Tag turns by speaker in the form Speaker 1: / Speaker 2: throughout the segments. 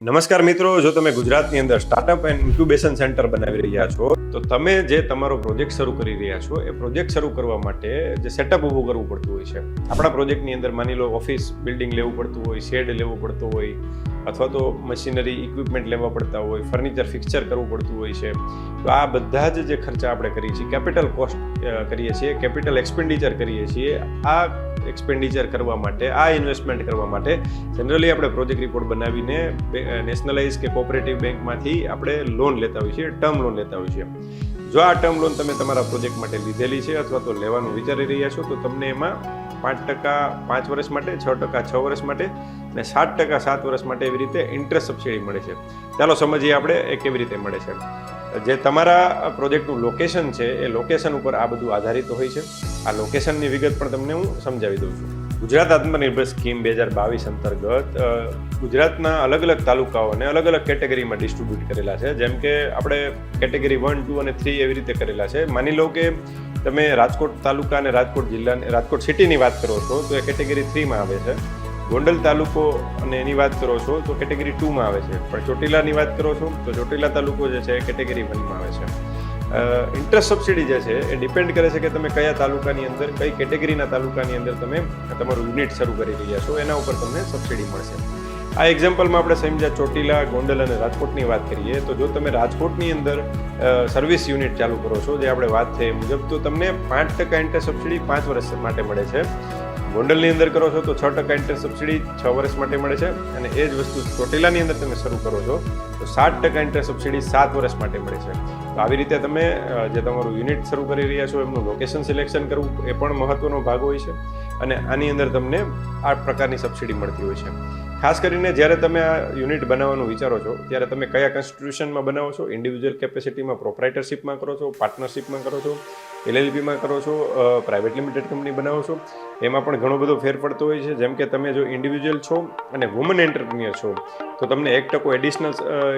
Speaker 1: નમસ્કાર મિત્રો, જો તમે ગુજરાતની અંદર સ્ટાર્ટઅપ એન્ડ ઇન્ક્યુબેશન સેન્ટર બનાવી રહ્યા છો તો તમે જે તમારો પ્રોજેક્ટ શરૂ કરી રહ્યા છો એ પ્રોજેક્ટ શરૂ કરવા માટે જે સેટઅપ ઊભું કરવું પડતું હોય છે. આપણા પ્રોજેક્ટની અંદર માની લો ઓફિસ બિલ્ડિંગ લેવું પડતું હોય, શેડ લેવું પડતું હોય, અથવા તો મશીનરી ઇક્વિપમેન્ટ લેવા પડતા હોય, ફર્નિચર ફિક્સચર કરવું પડતું હોય છે. તો આ બધા જ જે ખર્ચા આપણે કરીએ છીએ, કેપિટલ કોસ્ટ કરીએ છીએ, કેપિટલ એક્સપેન્ડિચર કરીએ છીએ. આ એક્સપેન્ડિચર કરવા માટે, આ ઇન્વેસ્ટમેન્ટ કરવા માટે જનરલી આપણે પ્રોજેક્ટ રિપોર્ટ બનાવીને નેશનલાઇઝ કે કોઓપરેટિવ બેંકમાંથી આપણે લોન લેતા હોઈએ છીએ, ટર્મ લોન લેતા હોઈએ છીએ. જો આ ટર્મ લોન તમે તમારા પ્રોજેક્ટ માટે લીધેલી છે અથવા તો લેવાનું વિચારી રહ્યા છો તો તમને એમાં 5% 5 વર્ષ માટે, 6% 6 વર્ષ માટે અને 7% 7 વર્ષ માટે એવી રીતે ઇન્ટરેસ્ટ સબસિડી મળે છે. ચાલો સમજીએ આપણે એ કેવી રીતે મળે છે. જે તમારા પ્રોજેક્ટનું લોકેશન છે એ લોકેશન ઉપર આ બધું આધારિત હોય છે. આ લોકેશનની વિગત પણ તમને હું સમજાવી દઉં છું. ગુજરાત આત્મનિર્ભર સ્કીમ 2022 અંતર્ગત ગુજરાતના અલગ અલગ તાલુકાઓને અલગ અલગ કેટેગરીમાં ડિસ્ટ્રીબ્યુટ કરેલા છે. જેમ કે આપણે કેટેગરી 1, 2 અને 3 એવી રીતે કરેલા છે. માની લો કે તમે રાજકોટ તાલુકા અને રાજકોટ જિલ્લા, રાજકોટ સિટીની વાત કરો છો તો એ કેટેગરી 3માં આવે છે. ગોંડલ તાલુકો અને એની વાત કરો છો તો કેટેગરી 2માં આવે છે. પણ ચોટીલાની વાત કરો છો તો ચોટીલા તાલુકો જે છે એ કેટેગરી 1માં આવે છે. ઇન્ટરેસ્ટ સબસિડી જે છે એ ડિપેન્ડ કરે છે કે તમે કયા તાલુકાની અંદર, કઈ કેટેગરીના તાલુકાની અંદર તમે તમારું યુનિટ શરૂ કરી રહ્યા છો, એના ઉપર તમને સબસિડી મળશે. આ એક્ઝામ્પલમાં આપણે સમજ્યા ચોટીલા, ગોંડલ અને રાજકોટની વાત કરીએ તો જો તમે રાજકોટની અંદર સર્વિસ યુનિટ ચાલુ કરો છો, જે આપણે વાત થઈ મુજબ, તો તમને 5% ઇન્ટરેસ્ટ સબસિડી 5 વર્ષ માટે મળે છે. ગોંડલની અંદર કરો છો તો 6% ઇન્ટરેસ્ટ સબસિડી 6 વર્ષ માટે મળે છે. અને એ જ વસ્તુ ચોટીલાની અંદર તમે શરૂ કરો છો તો 7% ઇન્ટરેસ્ટ સબસિડી 7 વર્ષ માટે મળે છે. તો આવી રીતે તમે જે તમારું યુનિટ શરૂ કરી રહ્યા છો એમનું લોકેશન સિલેક્શન કરવું એ પણ મહત્વનો ભાગ હોય છે. અને આની અંદર તમને આ પ્રકારની સબસિડી મળતી હોય છે. ખાસ કરીને જ્યારે તમે આ યુનિટ બનાવવાનું વિચારો છો ત્યારે તમે કયા કોન્સ્ટિટ્યુશનમાં બનાવો છો, ઇન્ડિવિજ્યુઅલ કેપેસિટીમાં, પ્રોપ્રાઇટરશિપમાં કરો છો, પાર્ટનરશિપમાં કરો છો, LLPમાં કરો છો, પ્રાઇવેટ લિમિટેડ કંપની બનાવો છો, એમાં પણ ઘણો બધો ફેર પડતો હોય છે. જેમ કે તમે જો ઇન્ડિવિજ્યુઅલ છો અને વુમન એન્ટરપ્રિન્યોર છો તો તમને 1% એડિશનલ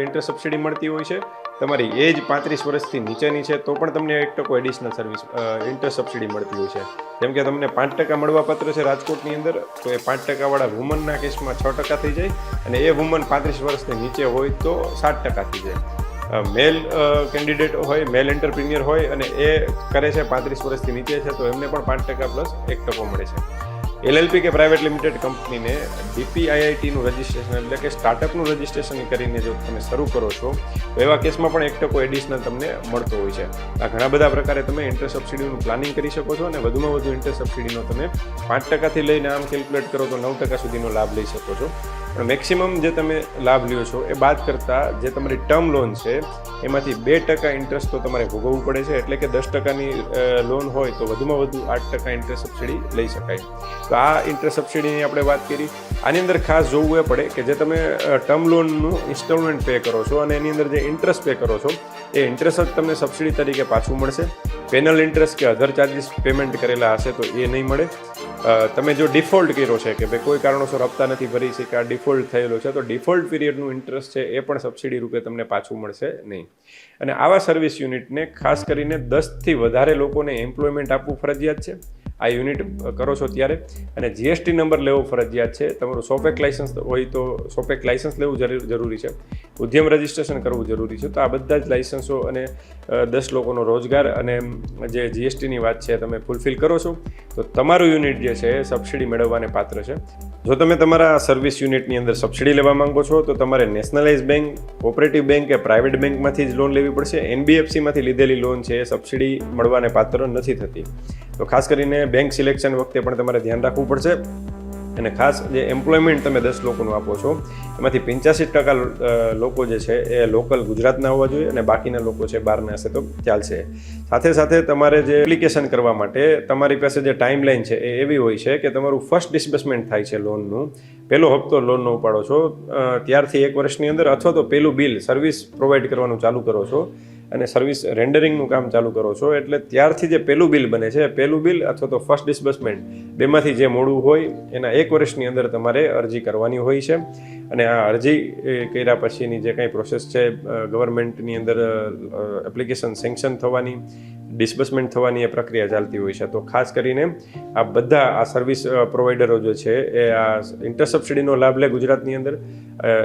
Speaker 1: ઇન્ટરેસ્ટ સબસિડી મળતી હોય છે. તમારી એજ 35 વર્ષથી નીચેની છે તો પણ તમને 1% એડિશનલ સર્વિસ ઇન્ટરેસ્ટ સબસિડી મળતી હોય છે. જેમ કે તમને 5% મળવા પાત્ર છે રાજકોટની અંદર, તો એ 5% વાળા વુમનના કેસમાં 6% થઈ જાય, અને એ વુમન 35 વર્ષથી નીચે હોય તો 7% થઈ જાય. મેલ કેન્ડિડેટ હોય, મેલ એન્ટરપ્રિન્યોર હોય અને એ કરે છે 35 વર્ષથી નીચે છે તો એમને પણ 5% પ્લસ 1% મળે છે. LLP કે પ્રાઇવેટ લિમિટેડ કંપનીને DPIITનું રજિસ્ટ્રેશન એટલે કે સ્ટાર્ટઅપનું રજિસ્ટ્રેશન કરીને જો તમે શરૂ કરો છો તો એવા કેસમાં પણ 1% એડિશનલ તમને મળતો હોય છે. આ ઘણા બધા પ્રકારે તમે ઇન્ટરેસ્ટ સબસિડીનું પ્લાનિંગ કરી શકો છો અને વધુમાં વધુ ઇન્ટરેસ્ટ સબસિડીનો તમે 5%થી લઈને આમ કેલ્ક્યુલેટ કરો તો 9% સુધીનો લાભ લઈ શકો છો. પણ મેક્સિમમ જે તમે લાભ લ્યો છો એ બાદ કરતાં જે તમારી ટર્મ લોન છે એમાંથી 2% ઇન્ટરેસ્ટ તો તમારે ભોગવવું પડે છે. એટલે કે 10%ની લોન હોય તો વધુમાં વધુ 8% ઇન્ટરેસ્ટ સબસિડી લઈ શકાય. તો આ ઇન્ટરેસ્ટ સબસિડીની આપણે વાત કરી. આની અંદર ખાસ જોવું એ પડે કે જે તમે ટર્મ લોનનું ઇન્સ્ટોલમેન્ટ પે કરો છો અને એની અંદર જે ઇન્ટરેસ્ટ પે કરો છો એ ઇન્ટરેસ્ટ જ તમને સબસિડી તરીકે પાછું મળશે. પેનલ ઇન્ટરેસ્ટ કે અધર ચાર્જીસ પેમેન્ટ કરેલા હશે તો એ નહીં મળે. તમે જો ડિફોલ્ટ કર્યો છે કે ભાઈ કોઈ કારણોસર હપ્તા નથી ભરી શક્યા, ડિફોલ્ટ થયેલો છે, તો ડિફોલ્ટ પીરિયડનું ઇન્ટરેસ્ટ છે એ પણ સબસિડી રૂપે તમને પાછું મળશે નહીં. અને આવા સર્વિસ યુનિટને ખાસ કરીને 10થી વધારે લોકોને એમ્પ્લોયમેન્ટ આપવું ફરજિયાત છે આ યુનિટ કરો છો ત્યારે. અને GST નંબર લેવો ફરજિયાત છે. તમારું સોપેક લાઇસન્સ હોય તો સોપેક લાઇસન્સ લેવું જરૂરી છે. ઉદ્યમ રજિસ્ટ્રેશન કરવું જરૂરી છે. તો આ બધા જ લાઇસન્સો અને 10 લોકોનો રોજગાર અને જે GSTની વાત છે તમે ફૂલફિલ કરો છો તો તમારું યુનિટ જે છે એ સબસિડી મેળવવાને પાત્ર છે. જો તમે તમારા સર્વિસ યુનિટની અંદર સબસિડી લેવા માંગો છો તો તમારે નેશનલાઇઝ બેંક, કોઓપરેટિવ બેંક કે પ્રાઇવેટ બેંકમાંથી જ લોન લેવી પડશે. NBFCમાંથી લીધેલી લોન છે એ સબસિડી મળવાને પાત્ર નથી થતી. તો ખાસ કરીને બેંક સિલેક્શન વખતે પણ તમારે ધ્યાન રાખવું પડશે. અને ખાસ જે એમ્પ્લોયમેન્ટ તમે 10 લોકોનું આપો છો એમાંથી 85% લોકો જે છે એ લોકલ ગુજરાતના હોવા જોઈએ અને બાકીના લોકો છે બહારના હશે તો ચાલશે. સાથે સાથે તમારે જે એપ્લિકેશન કરવા માટે તમારી પાસે જે ટાઈમલાઈન છે એ એવી હોય છે કે તમારું ફર્સ્ટ ડિસ્બર્સમેન્ટ થાય છે લોનનું, પહેલો હપ્તો લોનનો ઉપાડો છો ત્યારથી 1 વર્ષની અંદર, અથવા તો પહેલું બિલ સર્વિસ પ્રોવાઈડ કરવાનું ચાલુ કરો છો અને સર્વિસ રેન્ડરિંગનું કામ ચાલુ કરો છો એટલે ત્યારથી જે પહેલું બિલ બને છે પહેલું બિલ અથવા તો ફર્સ્ટ ડિસ્બર્સમેન્ટ બેમાંથી જે મોડું હોય એના 1 વર્ષની અંદર તમારે અરજી કરવાની હોય છે અને આ અરજી કર્યા પછીની જે કંઈ પ્રોસેસ છે ગવર્મેન્ટની અંદર એપ્લિકેશન સેન્કશન થવાની ડિસ્બર્સમેન્ટ થવાની એ પ્રક્રિયા ચાલતી હોય છે. તો ખાસ કરીને આ બધા આ સર્વિસ પ્રોવાઈડરો જે છે એ આ ઇન્ટર સબસિડીનો લાભ લે ગુજરાતની અંદર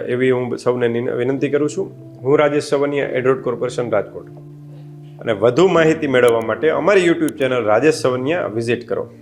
Speaker 1: એવી હું સૌને વિનંતી કરું છું. હું રાજેશ સવનિયા, એડ્રોડ કોર્પોરેશન, રાજકોટ. અને વધુ માહિતી મેળવવા માટે અમારી યુટ્યુબ ચેનલ રાજેશ સવનિયા વિઝિટ કરો.